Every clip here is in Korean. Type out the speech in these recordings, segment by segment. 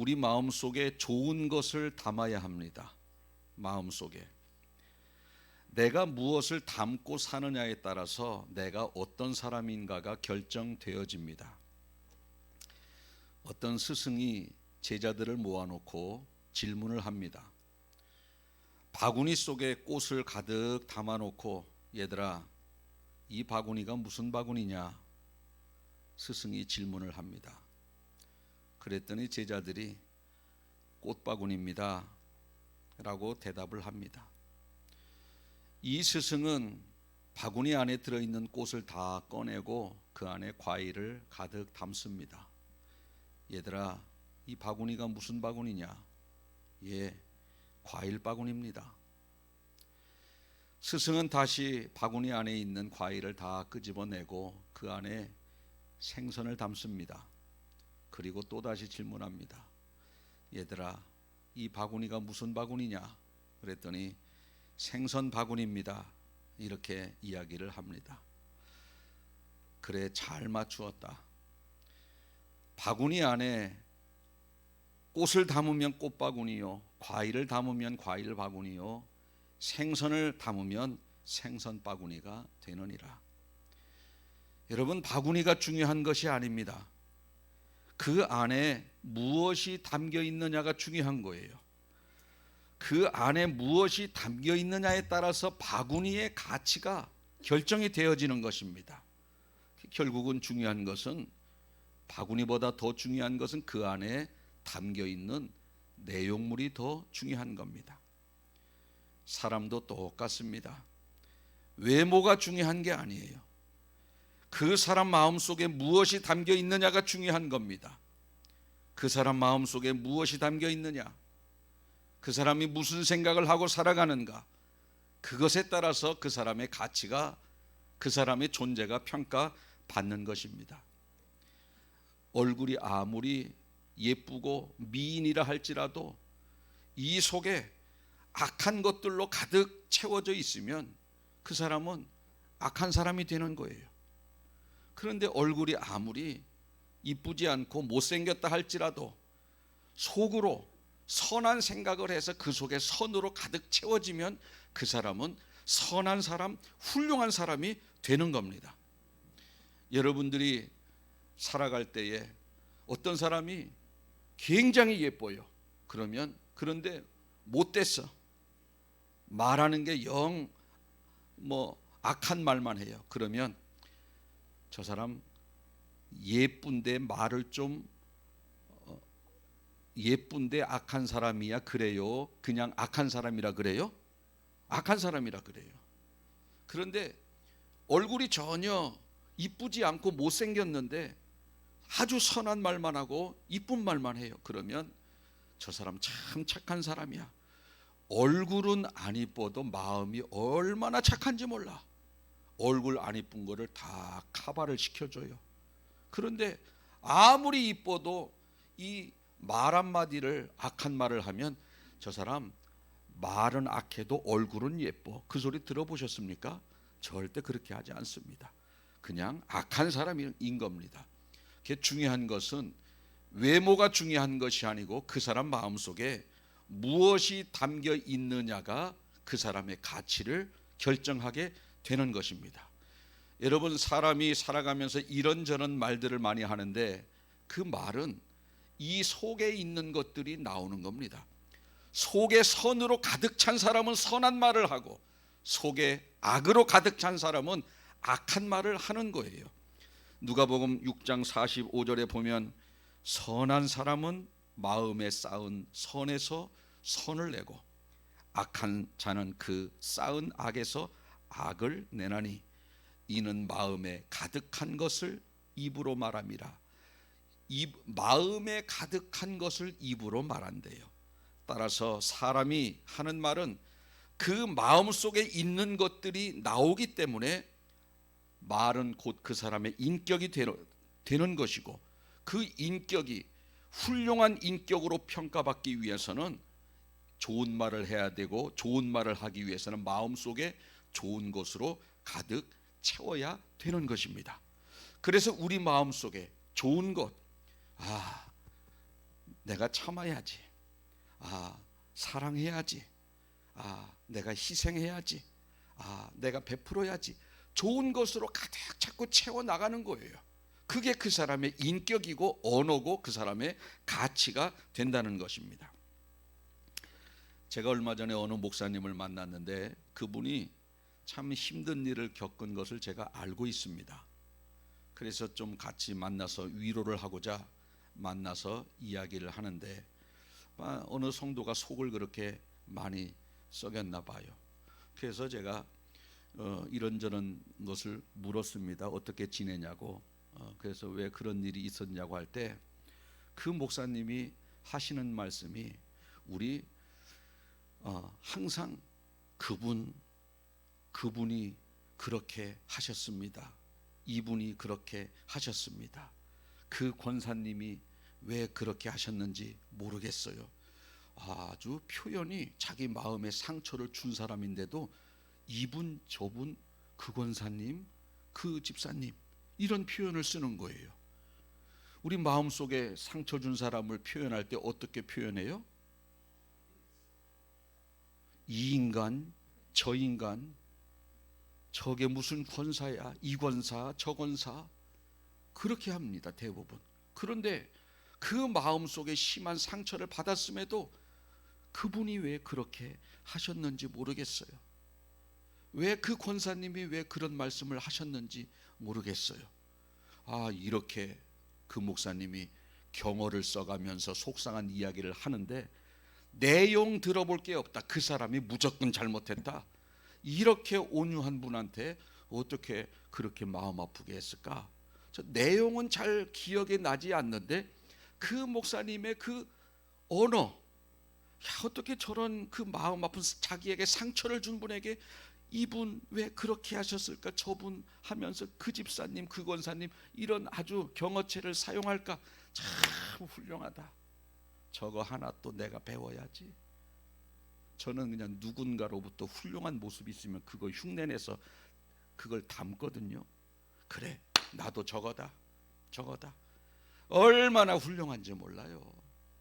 우리 마음속에 좋은 것을 담아야 합니다. 마음속에 내가 무엇을 담고 사느냐에 따라서 내가 어떤 사람인가가 결정되어집니다. 어떤 스승이 제자들을 모아놓고 질문을 합니다. 바구니 속에 꽃을 가득 담아놓고 얘들아, 이 바구니가 무슨 바구니냐? 스승이 질문을 합니다. 그랬더니 제자들이 꽃바구니입니다 라고 대답을 합니다. 이 스승은 바구니 안에 들어있는 꽃을 다 꺼내고 그 안에 과일을 가득 담습니다. 얘들아, 이 바구니가 무슨 바구니냐? 예, 과일 바구니입니다. 스승은 다시 바구니 안에 있는 과일을 다 끄집어내고 그 안에 생선을 담습니다. 그리고 또다시 질문합니다. 얘들아, 이 바구니가 무슨 바구니냐? 그랬더니 생선 바구니입니다. 이렇게 이야기를 합니다. 그래, 잘 맞추었다. 바구니 안에 꽃을 담으면 꽃바구니요, 과일을 담으면 과일 바구니요, 생선을 담으면 생선 바구니가 되느니라. 여러분, 바구니가 중요한 것이 아닙니다. 그 안에 무엇이 담겨 있느냐가 중요한 거예요. 그 안에 무엇이 담겨 있느냐에 따라서 바구니의 가치가 결정이 되어지는 것입니다. 결국은 중요한 것은, 바구니보다 더 중요한 것은 그 안에 담겨 있는 내용물이 더 중요한 겁니다. 사람도 똑같습니다. 외모가 중요한 게 아니에요. 그 사람 마음속에 무엇이 담겨 있느냐가 중요한 겁니다. 그 사람 마음속에 무엇이 담겨 있느냐, 그 사람이 무슨 생각을 하고 살아가는가, 그것에 따라서 그 사람의 가치가, 그 사람의 존재가 평가받는 것입니다. 얼굴이 아무리 예쁘고 미인이라 할지라도 이 속에 악한 것들로 가득 채워져 있으면 그 사람은 악한 사람이 되는 거예요. 그런데 얼굴이 아무리 이쁘지 않고 못생겼다 할지라도 속으로 선한 생각을 해서 그 속에 선으로 가득 채워지면 그 사람은 선한 사람, 훌륭한 사람이 되는 겁니다. 여러분들이 살아갈 때에 어떤 사람이 굉장히 예뻐요. 그런데 못됐어. 말하는 게 영 악한 말만 해요. 그러면 저 사람 예쁜데 말을 좀 예쁜데 악한 사람이야 그래요? 그냥 악한 사람이라 그래요? 악한 사람이라 그래요. 그런데 얼굴이 전혀 이쁘지 않고 못생겼는데 아주 선한 말만 하고 이쁜 말만 해요. 그러면 저 사람 참 착한 사람이야. 얼굴은 안 이뻐도 마음이 얼마나 착한지 몰라. 얼굴 안 이쁜 거를 다 커버를 시켜줘요. 그런데 아무리 이뻐도 이 말 한마디를, 악한 말을 하면 저 사람 말은 악해도 얼굴은 예뻐. 그 소리 들어보셨습니까? 절대 그렇게 하지 않습니다. 그냥 악한 사람인 겁니다. 중요한 것은 외모가 중요한 것이 아니고 그 사람 마음속에 무엇이 담겨 있느냐가 그 사람의 가치를 결정하게 되는 것입니다. 여러분, 사람이 살아가면서 이런저런 말들을 많이 하는데 그 말은 이 속에 있는 것들이 나오는 겁니다. 속에 선으로 가득 찬 사람은 선한 말을 하고 속에 악으로 가득 찬 사람은 악한 말을 하는 거예요. 누가복음 6장 45절에 보면 선한 사람은 마음에 쌓은 선에서 선을 내고 악한 자는 그 쌓은 악에서 악을 내나니 이는 마음에 가득한 것을 입으로 말함이라. 마음에 가득한 것을 입으로 말한대요. 따라서 사람이 하는 말은 그 마음속에 있는 것들이 나오기 때문에 말은 곧 그 사람의 인격이 되는 것이고, 그 인격이 훌륭한 인격으로 평가받기 위해서는 좋은 말을 해야 되고, 좋은 말을 하기 위해서는 마음속에 좋은 것으로 가득 채워야 되는 것입니다. 그래서 우리 마음속에 좋은 것, 내가 참아야지. 사랑해야지. 내가 희생해야지. 내가 베풀어야지. 좋은 것으로 가득 자꾸 채워 나가는 거예요. 그게 그 사람의 인격이고 언어고 그 사람의 가치가 된다는 것입니다. 제가 얼마 전에 어느 목사님을 만났는데 그분이 참 힘든 일을 겪은 것을 제가 알고 있습니다. 그래서 좀 같이 만나서 위로를 하고자 만나서 이야기를 하는데 어느 성도가 속을 그렇게 많이 썩였나 봐요. 그래서 제가 이런저런 것을 물었습니다. 어떻게 지내냐고. 그래서 왜 그런 일이 있었냐고 할 때 그 목사님이 하시는 말씀이 우리 항상 그분이 그렇게 하셨습니다. 이분이 그렇게 하셨습니다. 그 권사님이 왜 그렇게 하셨는지 모르겠어요. 아주 표현이 자기 마음에 상처를 준 사람인데도 이분 저분 그 권사님 그 집사님 이런 표현을 쓰는 거예요. 우리 마음속에 상처 준 사람을 표현할 때 어떻게 표현해요? 이 인간 저 인간 저게 무슨 권사야, 이 권사 저 권사 그렇게 합니다 대부분. 그런데 그 마음속에 심한 상처를 받았음에도 그분이 왜 그렇게 하셨는지 모르겠어요. 왜 그 권사님이 왜 그런 말씀을 하셨는지 모르겠어요. 이렇게 그 목사님이 경어를 써가면서 속상한 이야기를 하는데 내용 들어볼 게 없다. 그 사람이 무조건 잘못했다. 이렇게 온유한 분한테 어떻게 그렇게 마음 아프게 했을까? 저 내용은 잘 기억에 나지 않는데 그 목사님의 그 언어, 어떻게 저런 그 마음 아픈 자기에게 상처를 준 분에게 이분 왜 그렇게 하셨을까? 저분 하면서 그 집사님 그 권사님 이런 아주 경어체를 사용할까? 참 훌륭하다. 저거 하나 또 내가 배워야지. 저는 그냥 누군가로부터 훌륭한 모습이 있으면 그거 흉내내서 그걸 담거든요. 그래 나도 저거다. 얼마나 훌륭한지 몰라요.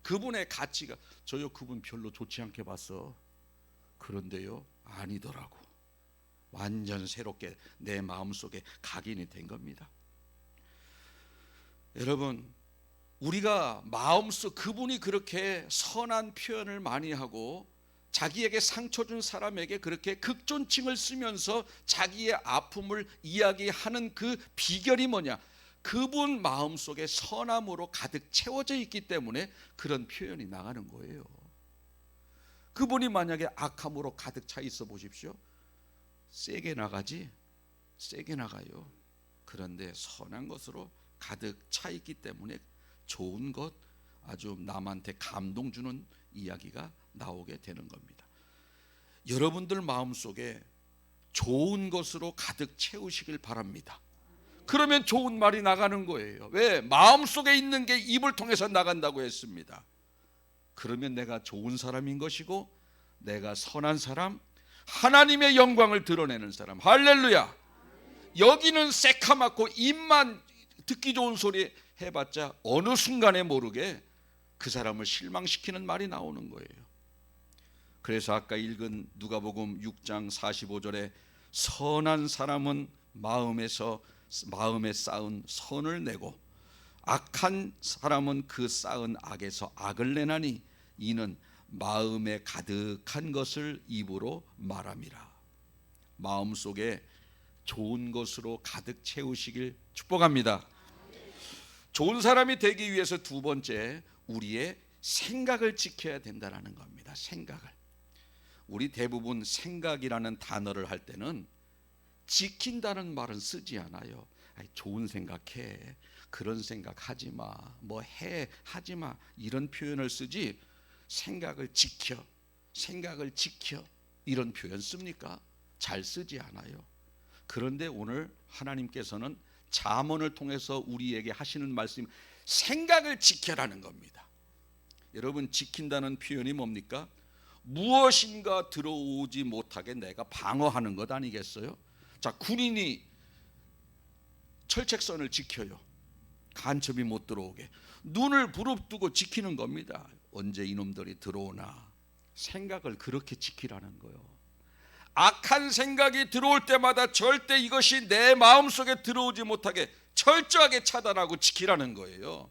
그분의 가치가 저요 그분 별로 좋지 않게 봤어. 그런데요 아니더라고. 완전 새롭게 내 마음속에 각인이 된 겁니다. 여러분 우리가 마음속 그분이 그렇게 선한 표현을 많이 하고 자기에게 상처 준 사람에게 그렇게 극존칭을 쓰면서 자기의 아픔을 이야기하는 그 비결이 뭐냐? 그분 마음속에 선함으로 가득 채워져 있기 때문에 그런 표현이 나가는 거예요. 그분이 만약에 악함으로 가득 차 있어 보십시오. 세게 나가지? 세게 나가요. 그런데 선한 것으로 가득 차 있기 때문에 좋은 것, 아주 남한테 감동 주는 이야기가 나오게 되는 겁니다. 여러분들 마음속에 좋은 것으로 가득 채우시길 바랍니다. 그러면 좋은 말이 나가는 거예요. 왜? 마음속에 있는 게 입을 통해서 나간다고 했습니다. 그러면 내가 좋은 사람인 것이고 내가 선한 사람, 하나님의 영광을 드러내는 사람. 할렐루야. 여기는 새카맣고 입만 듣기 좋은 소리 해봤자 어느 순간에 모르게 그 사람을 실망시키는 말이 나오는 거예요. 그래서 아까 읽은 누가복음 6장 45절에 선한 사람은 마음에 쌓은 선을 내고 악한 사람은 그 쌓은 악에서 악을 내나니 이는 마음에 가득한 것을 입으로 말함이라. 마음속에 좋은 것으로 가득 채우시길 축복합니다. 좋은 사람이 되기 위해서 두 번째 우리의 생각을 지켜야 된다는 겁니다. 생각을. 우리 대부분 생각이라는 단어를 할 때는 지킨다는 말은 쓰지 않아요. 좋은 생각해, 그런 생각하지 마, 뭐 해, 하지 마 이런 표현을 쓰지 생각을 지켜 이런 표현 씁니까? 잘 쓰지 않아요. 그런데 오늘 하나님께서는 잠언을 통해서 우리에게 하시는 말씀, 생각을 지켜라는 겁니다. 여러분 지킨다는 표현이 뭡니까? 무엇인가 들어오지 못하게 내가 방어하는 것 아니겠어요? 자, 군인이 철책선을 지켜요. 간첩이 못 들어오게 눈을 부릅뜨고 지키는 겁니다. 언제 이놈들이 들어오나 생각을 그렇게 지키라는 거예요. 악한 생각이 들어올 때마다 절대 이것이 내 마음속에 들어오지 못하게 철저하게 차단하고 지키라는 거예요.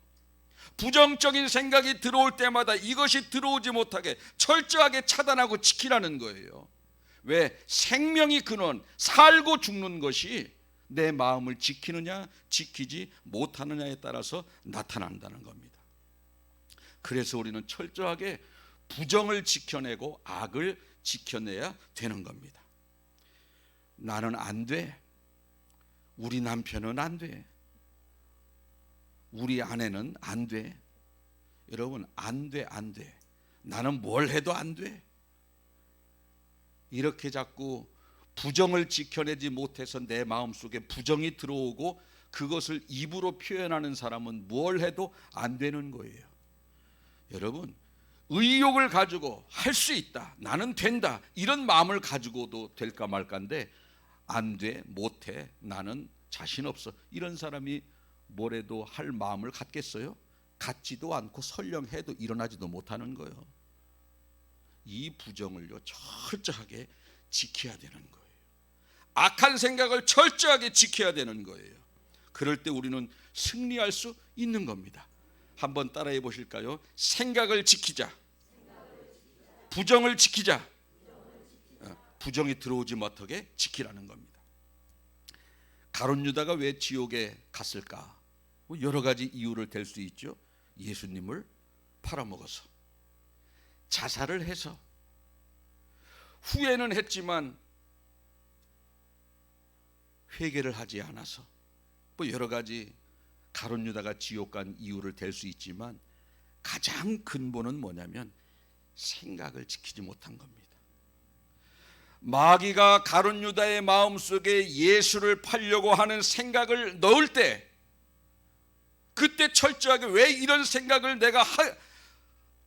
부정적인 생각이 들어올 때마다 이것이 들어오지 못하게 철저하게 차단하고 지키라는 거예요. 왜? 생명이 근원, 살고 죽는 것이 내 마음을 지키느냐 지키지 못하느냐에 따라서 나타난다는 겁니다. 그래서 우리는 철저하게 부정을 지켜내고 악을 지켜내야 되는 겁니다. 나는 안 돼. 우리 남편은 안 돼. 우리 아내는 안 돼. 여러분, 안 돼, 안 돼. 나는 뭘 해도 안 돼. 이렇게 자꾸 부정을 지켜내지 못해서 내 마음속에 부정이 들어오고 그것을 입으로 표현하는 사람은 뭘 해도 안 되는 거예요. 여러분, 의욕을 가지고 할 수 있다, 나는 된다, 이런 마음을 가지고도 될까 말까인데 안 돼, 못해, 나는 자신 없어, 이런 사람이 뭐래도 할 마음을 갖겠어요? 갖지도 않고 설령 해도 일어나지도 못하는 거예요. 이 부정을요 철저하게 지켜야 되는 거예요. 악한 생각을 철저하게 지켜야 되는 거예요. 그럴 때 우리는 승리할 수 있는 겁니다. 한번 따라해 보실까요? 생각을 지키자. 부정을 지키자. 부정이 들어오지 못하게 지키라는 겁니다. 가룟 유다가 왜 지옥에 갔을까? 여러 가지 이유를 댈 수 있죠. 예수님을 팔아먹어서, 자살을 해서, 후회는 했지만 회개를 하지 않아서, 여러 가지 가룟 유다가 지옥 간 이유를 댈 수 있지만 가장 근본은 뭐냐면 생각을 지키지 못한 겁니다. 마귀가 가룟 유다의 마음속에 예수를 팔려고 하는 생각을 넣을 때, 그때 철저하게 왜 이런 생각을 내가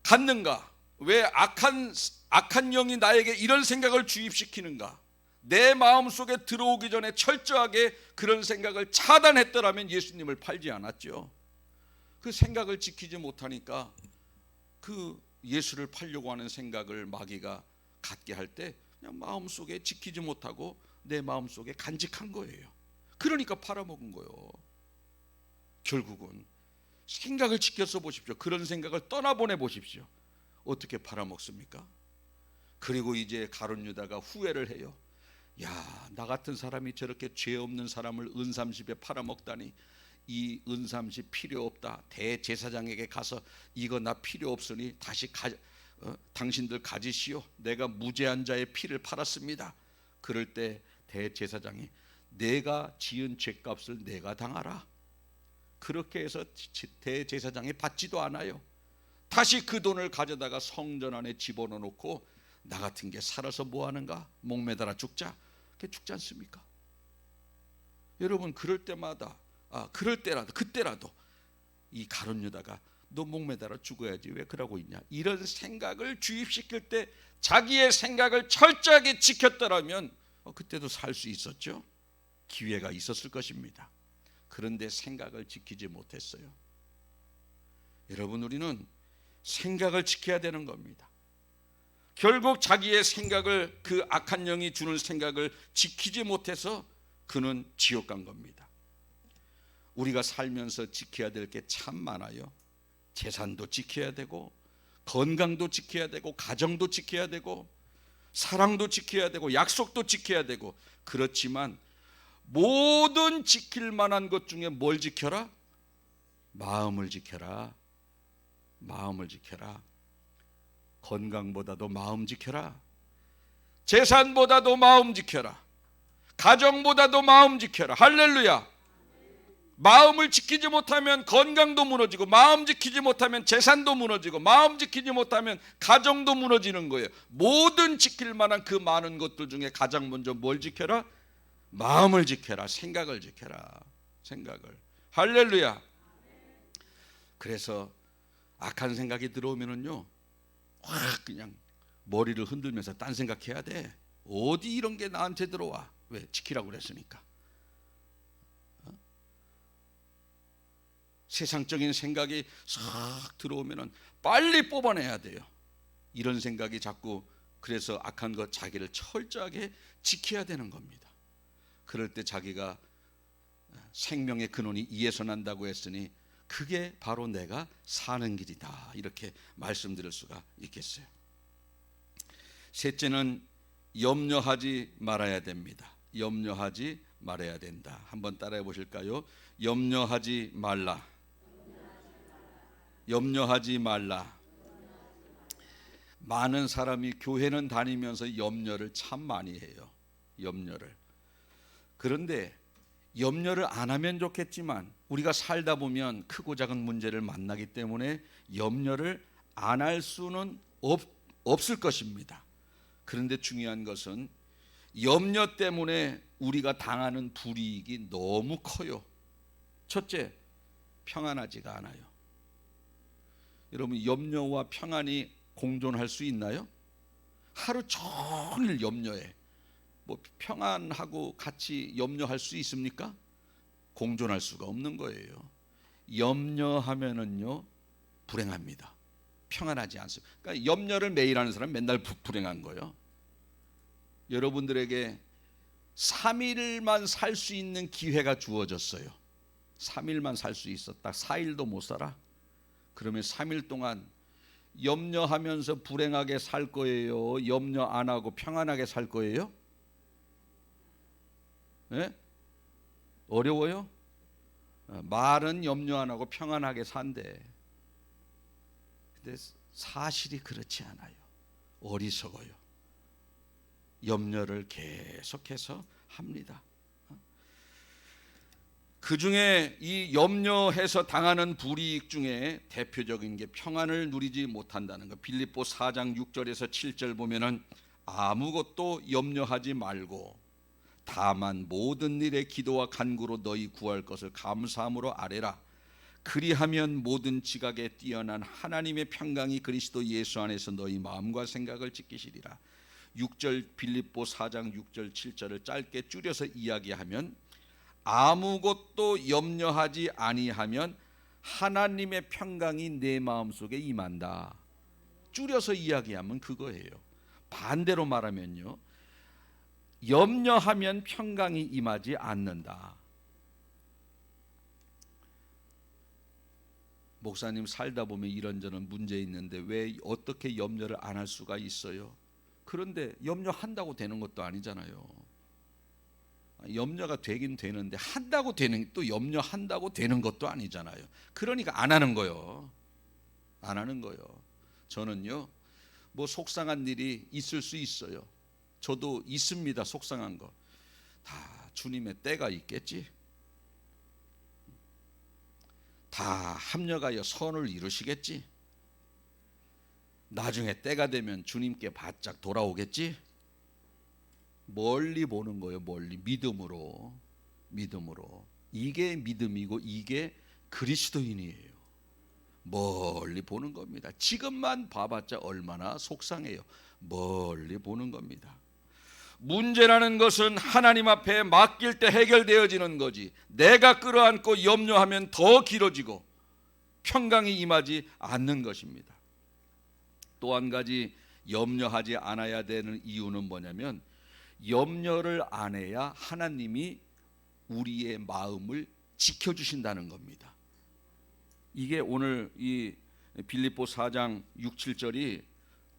갖는가? 왜 악한 영이 나에게 이런 생각을 주입시키는가? 내 마음속에 들어오기 전에 철저하게 그런 생각을 차단했더라면 예수님을 팔지 않았죠. 그 생각을 지키지 못하니까 그 예수를 팔려고 하는 생각을 마귀가 갖게 할 때 그냥 마음속에 지키지 못하고 내 마음속에 간직한 거예요. 그러니까 팔아먹은 거예요. 결국은 생각을 지켜서 보십시오. 그런 생각을 떠나보내 보십시오. 어떻게 팔아먹습니까? 그리고 이제 가룟 유다가 후회를 해요. 야, 나 같은 사람이 저렇게 죄 없는 사람을 은삼십에 팔아먹다니, 이 은삼십 필요 없다. 대제사장에게 가서 이거 나 필요 없으니 다시 당신들 가지시오. 내가 무죄한 자의 피를 팔았습니다. 그럴 때 대제사장이 내가 지은 죄값을 내가 당하라. 그렇게 해서 대제사장이 받지도 않아요. 다시 그 돈을 가져다가 성전 안에 집어넣어 놓고 나 같은 게 살아서 뭐 하는가? 목매달아 죽자. 그게 죽지 않습니까? 여러분, 그럴 때마다 그때라도 이 가룟 유다가 너 목매달아 죽어야지 왜 그러고 있냐, 이런 생각을 주입시킬 때 자기의 생각을 철저하게 지켰더라면 그때도 살 수 있었죠. 기회가 있었을 것입니다. 그런데 생각을 지키지 못했어요. 여러분, 우리는 생각을 지켜야 되는 겁니다. 결국 자기의 생각을, 그 악한 영이 주는 생각을 지키지 못해서 그는 지옥 간 겁니다. 우리가 살면서 지켜야 될 게 참 많아요. 재산도 지켜야 되고, 건강도 지켜야 되고, 가정도 지켜야 되고, 사랑도 지켜야 되고, 약속도 지켜야 되고. 그렇지만 모든 지킬 만한 것 중에 뭘 지켜라? 마음을 지켜라. 마음을 지켜라. 건강보다도 마음 지켜라. 재산보다도 마음 지켜라. 가정보다도 마음 지켜라. 할렐루야. 마음을 지키지 못하면 건강도 무너지고, 마음 지키지 못하면 재산도 무너지고, 마음 지키지 못하면 가정도 무너지는 거예요. 모든 지킬 만한 그 많은 것들 중에 가장 먼저 뭘 지켜라? 마음을 지켜라. 생각을 지켜라. 생각을. 할렐루야. 그래서 악한 생각이 들어오면은요, 확 그냥 머리를 흔들면서 딴 생각해야 돼. 어디 이런 게 나한테 들어와? 왜? 지키라고 그랬으니까. 세상적인 생각이 싹 들어오면은 빨리 뽑아내야 돼요. 이런 생각이 자꾸, 그래서 악한 것 자기를 철저하게 지켜야 되는 겁니다. 그럴 때 자기가 생명의 근원이 이에서 난다고 했으니 그게 바로 내가 사는 길이다, 이렇게 말씀드릴 수가 있겠어요. 셋째는 염려하지 말아야 됩니다. 염려하지 말아야 된다. 한번 따라해 보실까요? 염려하지 말라. 염려하지 말라. 많은 사람이 교회는 다니면서 염려를 참 많이 해요. 염려를. 그런데 염려를 안 하면 좋겠지만 우리가 살다 보면 크고 작은 문제를 만나기 때문에 염려를 안 할 수는 없을 것입니다. 그런데 중요한 것은 염려 때문에 우리가 당하는 불이익이 너무 커요. 첫째, 평안하지가 않아요. 여러분, 염려와 평안이 공존할 수 있나요? 하루 종일 염려해. 뭐 평안하고 같이 염려할 수 있습니까? 공존할 수가 없는 거예요. 염려하면은요 불행합니다. 평안하지 않습니다. 그러니까 염려를 매일 하는 사람은 맨날 불행한 거예요. 여러분들에게 3일만 살 수 있는 기회가 주어졌어요. 3일만 살 수 있었다. 4일도 못 살아? 그러면 3일 동안 염려하면서 불행하게 살 거예요? 염려 안 하고 평안하게 살 거예요? 네? 어려워요? 말은 염려 안 하고 평안하게 산대. 근데 사실이 그렇지 않아요. 어리석어요. 염려를 계속해서 합니다. 그 중에 이 염려해서 당하는 불이익 중에 대표적인 게 평안을 누리지 못한다는 거. 빌립보 4장 6절에서 7절 보면은 아무것도 염려하지 말고 다만 모든 일에 기도와 간구로 너희 구할 것을 감사함으로 아뢰라. 그리하면 모든 지각에 뛰어난 하나님의 평강이 그리스도 예수 안에서 너희 마음과 생각을 지키시리라. 6절 빌립보 4장 6절 7절을 짧게 줄여서 이야기하면 아무것도 염려하지 아니하면 하나님의 평강이 내 마음속에 임한다. 줄여서 이야기하면 그거예요. 반대로 말하면요, 염려하면 평강이 임하지 않는다. 목사님 살다 보면 이런저런 문제 있는데 왜 어떻게 염려를 안 할 수가 있어요? 그런데 염려한다고 되는 것도 아니잖아요. 염려가 되긴 되는데 한다고 되는, 또 염려한다고 되는 것도 아니잖아요. 그러니까 안 하는 거예요. 안 하는 거예요. 저는요, 뭐 속상한 일이 있을 수 있어요. 저도 있습니다. 속상한 거. 다 주님의 때가 있겠지. 다 합력하여 선을 이루시겠지. 나중에 때가 되면 주님께 바짝 돌아오겠지. 멀리 보는 거예요. 멀리. 믿음으로. 믿음으로. 이게 믿음이고 이게 그리스도인이에요. 멀리 보는 겁니다. 지금만 봐봤자 얼마나 속상해요. 멀리 보는 겁니다. 문제라는 것은 하나님 앞에 맡길 때 해결되어지는 거지, 내가 끌어안고 염려하면 더 길어지고 평강이 임하지 않는 것입니다. 또 한 가지 염려하지 않아야 되는 이유는 뭐냐면, 염려를 안 해야 하나님이 우리의 마음을 지켜주신다는 겁니다. 이게 오늘 이 빌립보 4장 6, 7절이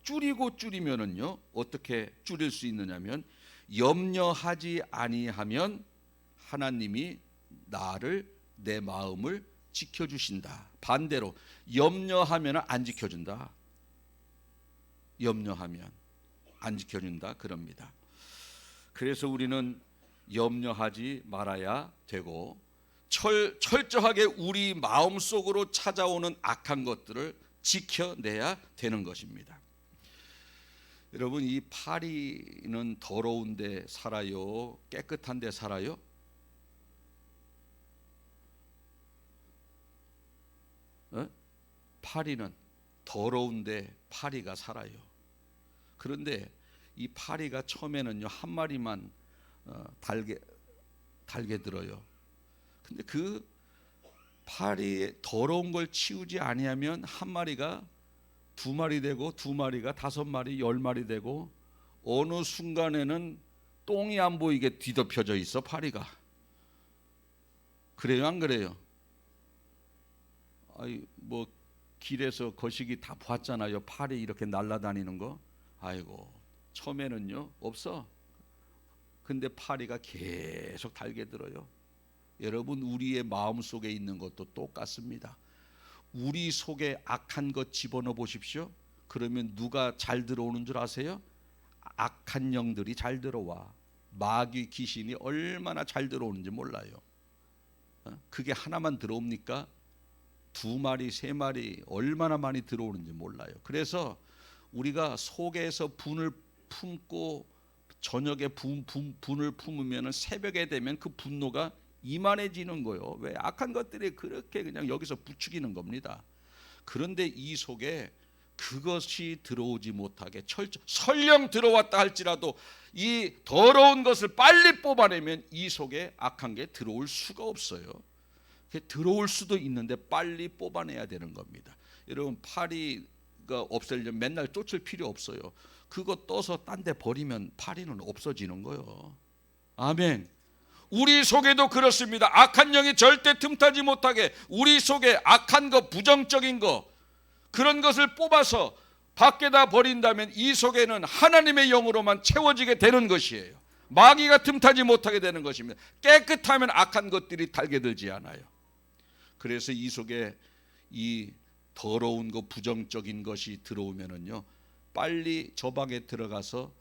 줄이고 줄이면은요, 어떻게 줄일 수 있느냐면, 염려하지 아니하면 하나님이 나를, 내 마음을 지켜주신다. 반대로 염려하면 안 지켜준다. 염려하면 안 지켜준다 그럽니다. 그래서 우리는 염려하지 말아야 되고 철저하게 우리 마음속으로 찾아오는 악한 것들을 지켜내야 되는 것입니다. 여러분, 이 파리는 더러운 데 살아요? 깨끗한 데 살아요? 파리는 더러운 데 파리가 살아요. 그런데 이 파리가 처음에는요, 한 마리만 달게 들어요. 근데 그 파리 더러운 걸 치우지 아니하면 한 마리가 두 마리 되고 두 마리가 다섯 마리, 열 마리 되고 어느 순간에는 똥이 안 보이게 뒤덮여져 있어 파리가. 그래요, 안 그래요? 뭐 길에서 거시기 다 봤잖아요. 파리 이렇게 날아다니는 거. 아이고, 처음에는요 없어. 근데 파리가 계속 달게 들어요. 여러분, 우리의 마음 속에 있는 것도 똑같습니다. 우리 속에 악한 것 집어넣어 보십시오. 그러면 누가 잘 들어오는 줄 아세요? 악한 영들이 잘 들어와. 마귀 귀신이 얼마나 잘 들어오는지 몰라요. 그게 하나만 들어옵니까? 두 마리, 세 마리 얼마나 많이 들어오는지 몰라요. 그래서 우리가 속에서 분을 품고 저녁에 분을 품으면 새벽에 되면 그 분노가 이만해지는 거예요. 왜? 악한 것들이 그렇게 그냥 여기서 부추기는 겁니다. 그런데 이 속에 그것이 들어오지 못하게 설령 들어왔다 할지라도 이 더러운 것을 빨리 뽑아내면 이 속에 악한 게 들어올 수가 없어요. 들어올 수도 있는데 빨리 뽑아내야 되는 겁니다. 여러분, 파리가 없애려면 맨날 쫓을 필요 없어요. 그거 떠서 딴 데 버리면 파리는 없어지는 거예요. 아멘. 우리 속에도 그렇습니다. 악한 영이 절대 틈타지 못하게 우리 속에 악한 것, 부정적인 것, 그런 것을 뽑아서 밖에다 버린다면 이 속에는 하나님의 영으로만 채워지게 되는 것이에요. 마귀가 틈타지 못하게 되는 것입니다. 깨끗하면 악한 것들이 달게 들지 않아요. 그래서 이 속에 이 더러운 것, 부정적인 것이 들어오면은요, 빨리 저 방에 들어가서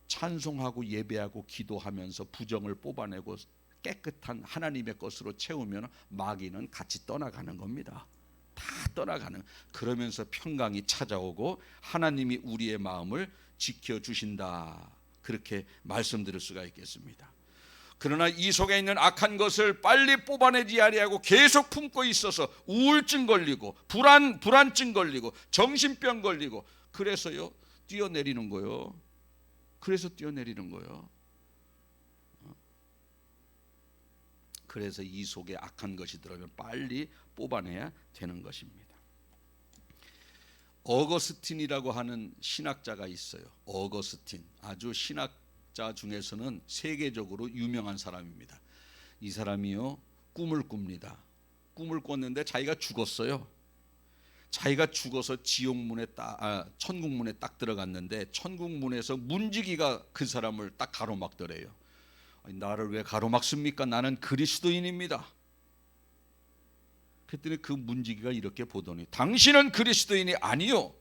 찬송하고 예배하고 기도하면서 부정을 뽑아내고 깨끗한 하나님의 것으로 채우면 마귀는 같이 떠나가는 겁니다. 다 떠나가는. 그러면서 평강이 찾아오고 하나님이 우리의 마음을 지켜주신다. 그렇게 말씀드릴 수가 있겠습니다. 그러나 이 속에 있는 악한 것을 빨리 뽑아내지 아니하고 계속 품고 있어서 우울증 걸리고 불안증 걸리고 정신병 걸리고 그래서요 뛰어내리는 거예요. 그래서 뛰어내리는 거예요. 그래서 이 속에 악한 것이 들어오면 빨리 뽑아내야 되는 것입니다. 어거스틴이라고 하는 신학자가 있어요. 어거스틴, 아주 신학자 중에서는 세계적으로 유명한 사람입니다. 이 사람이요 꿈을 꿉니다. 꿈을 꿨는데 자기가 죽었어요. 자기가 죽어서 천국문에 딱 들어갔는데 천국문에서 문지기가 그 사람을 딱 가로막더래요. 나를 왜 가로막습니까? 나는 그리스도인입니다. 그랬더니 그 문지기가 이렇게 보더니 당신은 그리스도인이 아니요.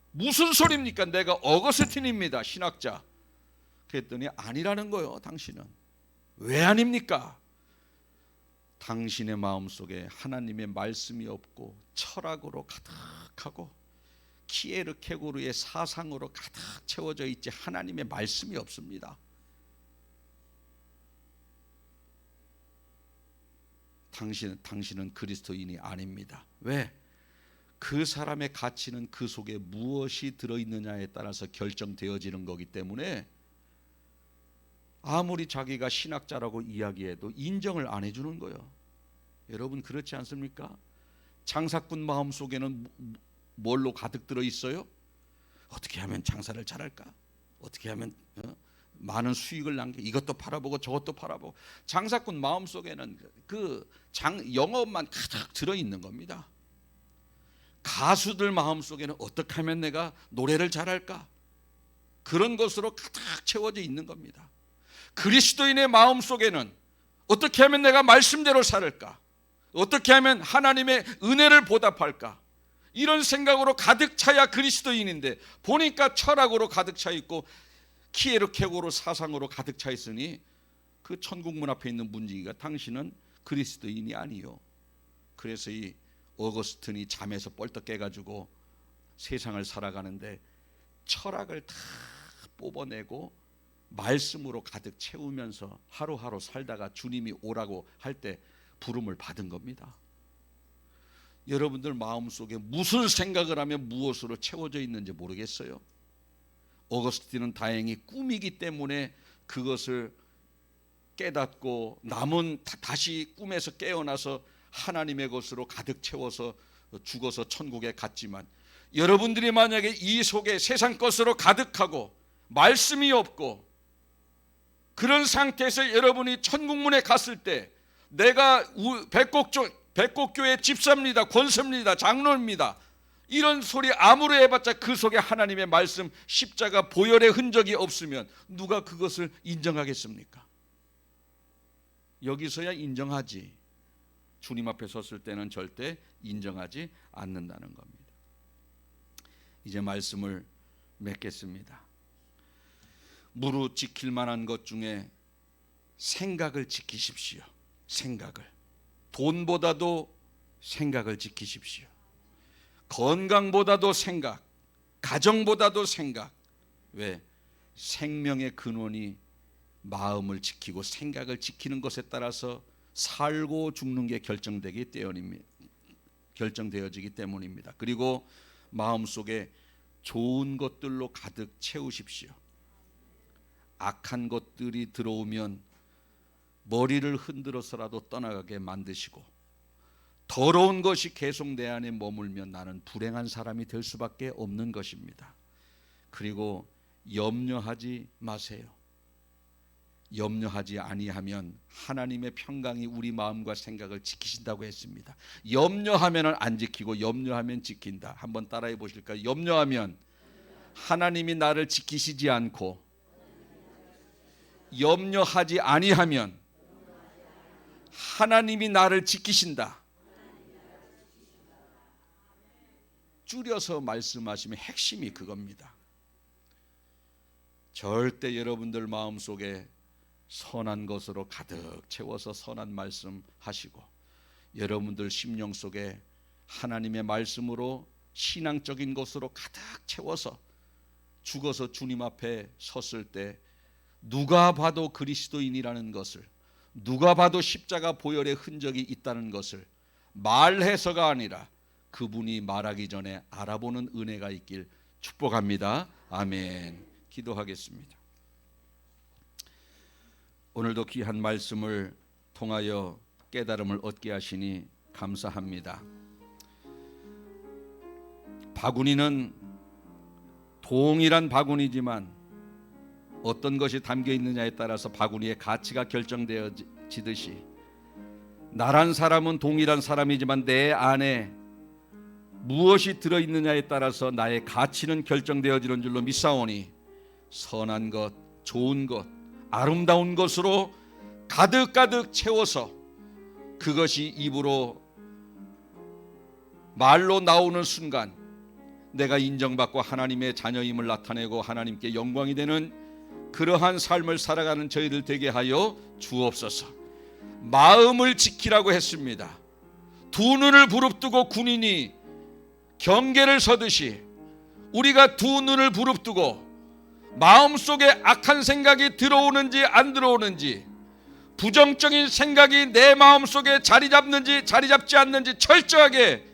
무슨 소리입니까? 내가 어거스틴입니다. 신학자. 그랬더니 아니라는 거예요. 당신은. 왜 아닙니까? 당신의 마음속에 하나님의 말씀이 없고 철학으로 가득하고 키에르케고르의 사상으로 가득 채워져 있지 하나님의 말씀이 없습니다. 당신은 그리스도인이 아닙니다. 왜? 그 사람의 가치는 그 속에 무엇이 들어있느냐에 따라서 결정되어지는 거기 때문에 아무리 자기가 신학자라고 이야기해도 인정을 안 해주는 거예요. 여러분 그렇지 않습니까? 장사꾼 마음속에는 뭘로 가득 들어있어요? 어떻게 하면 장사를 잘할까? 어떻게 하면 많은 수익을 남겨 이것도 팔아보고 저것도 팔아보고 장사꾼 마음속에는 영업만 가득 들어있는 겁니다. 가수들 마음속에는 어떻게 하면 내가 노래를 잘할까? 그런 것으로 가득 채워져 있는 겁니다. 그리스도인의 마음속에는 어떻게 하면 내가 말씀대로 살을까? 어떻게 하면 하나님의 은혜를 보답할까? 이런 생각으로 가득 차야 그리스도인인데 보니까 철학으로 가득 차 있고 키에르케고르 사상으로 가득 차 있으니 그 천국문 앞에 있는 문지기가 당신은 그리스도인이 아니요. 그래서 이 어거스틴이 잠에서 뻘떡 깨가지고 세상을 살아가는데 철학을 다 뽑아내고 말씀으로 가득 채우면서 하루하루 살다가 주님이 오라고 할 때 부름을 받은 겁니다. 여러분들 마음속에 무슨 생각을 하면 무엇으로 채워져 있는지 모르겠어요. 어거스틴은 다행히 꿈이기 때문에 그것을 깨닫고 남은 다시 꿈에서 깨어나서 하나님의 것으로 가득 채워서 죽어서 천국에 갔지만, 여러분들이 만약에 이 속에 세상 것으로 가득하고 말씀이 없고 그런 상태에서 여러분이 천국문에 갔을 때, 내가 백곡교회 집사입니다, 권사입니다, 장로입니다, 이런 소리 아무리 해봤자 그 속에 하나님의 말씀, 십자가 보혈의 흔적이 없으면 누가 그것을 인정하겠습니까? 여기서야 인정하지, 주님 앞에 섰을 때는 절대 인정하지 않는다는 겁니다. 이제 말씀을 맺겠습니다. 무릇 지킬 만한 것 중에 생각을 지키십시오. 생각을, 돈보다도 생각을 지키십시오. 건강보다도 생각, 가정보다도 생각. 왜? 생명의 근원이 마음을 지키고 생각을 지키는 것에 따라서 살고 죽는 게 결정되어지기 때문입니다. 그리고 마음속에 좋은 것들로 가득 채우십시오. 악한 것들이 들어오면 머리를 흔들어서라도 떠나가게 만드시고, 더러운 것이 계속 내 안에 머물면 나는 불행한 사람이 될 수밖에 없는 것입니다. 그리고 염려하지 마세요. 염려하지 아니하면 하나님의 평강이 우리 마음과 생각을 지키신다고 했습니다. 염려하면 안 지키고 염려하면 지킨다. 한번 따라해 보실까요? 염려하면 하나님이 나를 지키시지 않고, 염려하지 아니하면 하나님이 나를 지키신다. 줄여서 말씀하시면 핵심이 그겁니다. 절대 여러분들 마음속에 선한 것으로 가득 채워서 선한 말씀 하시고, 여러분들 심령 속에 하나님의 말씀으로 신앙적인 것으로 가득 채워서 죽어서 주님 앞에 섰을 때 누가 봐도 그리스도인이라는 것을, 누가 봐도 십자가 보혈의 흔적이 있다는 것을 말해서가 아니라 그분이 말하기 전에 알아보는 은혜가 있길 축복합니다. 아멘. 기도하겠습니다. 오늘도 귀한 말씀을 통하여 깨달음을 얻게 하시니 감사합니다. 바구니는 동일한 바구니지만 어떤 것이 담겨 있느냐에 따라서 바구니의 가치가 결정되어지듯이, 나란 사람은 동일한 사람이지만 내 안에 무엇이 들어있느냐에 따라서 나의 가치는 결정되어지는 줄로 믿사오니, 선한 것, 좋은 것, 아름다운 것으로 가득가득 채워서 그것이 입으로 말로 나오는 순간 내가 인정받고 하나님의 자녀임을 나타내고 하나님께 영광이 되는 그러한 삶을 살아가는 저희들 되게 하여 주옵소서. 마음을 지키라고 했습니다. 두 눈을 부릅뜨고 군인이 경계를 서듯이 우리가 두 눈을 부릅뜨고 마음속에 악한 생각이 들어오는지 안 들어오는지, 부정적인 생각이 내 마음속에 자리 잡는지 자리 잡지 않는지 철저하게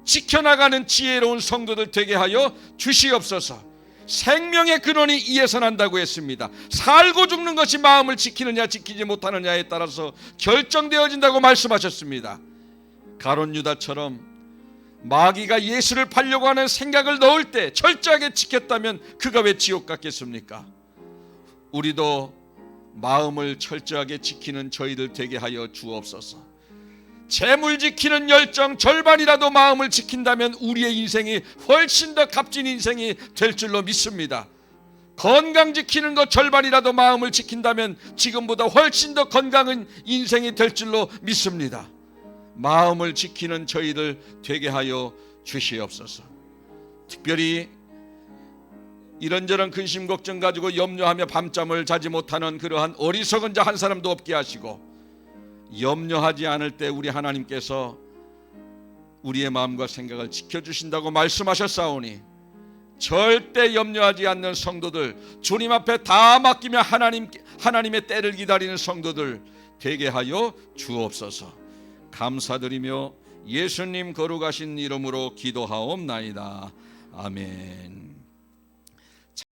지켜나가는 지혜로운 성도들 되게 하여 주시옵소서. 생명의 근원이 이에서 난다고 했습니다. 살고 죽는 것이 마음을 지키느냐 지키지 못하느냐에 따라서 결정되어진다고 말씀하셨습니다. 가룟 유다처럼 마귀가 예수를 팔려고 하는 생각을 넣을 때 철저하게 지켰다면 그가 왜 지옥 갔겠습니까? 우리도 마음을 철저하게 지키는 저희들 되게 하여 주옵소서. 재물 지키는 열정 절반이라도 마음을 지킨다면 우리의 인생이 훨씬 더 값진 인생이 될 줄로 믿습니다. 건강 지키는 것 절반이라도 마음을 지킨다면 지금보다 훨씬 더 건강한 인생이 될 줄로 믿습니다. 마음을 지키는 저희들 되게 하여 주시옵소서. 특별히 이런저런 근심 걱정 가지고 염려하며 밤잠을 자지 못하는 그러한 어리석은 자 한 사람도 없게 하시고, 염려하지 않을 때 우리 하나님께서 우리의 마음과 생각을 지켜주신다고 말씀하셨사오니, 절대 염려하지 않는 성도들, 주님 앞에 다 맡기며 하나님의 때를 기다리는 성도들 되게 하여 주옵소서. 감사드리며 예수님 거룩하신 이름으로 기도하옵나이다. 아멘.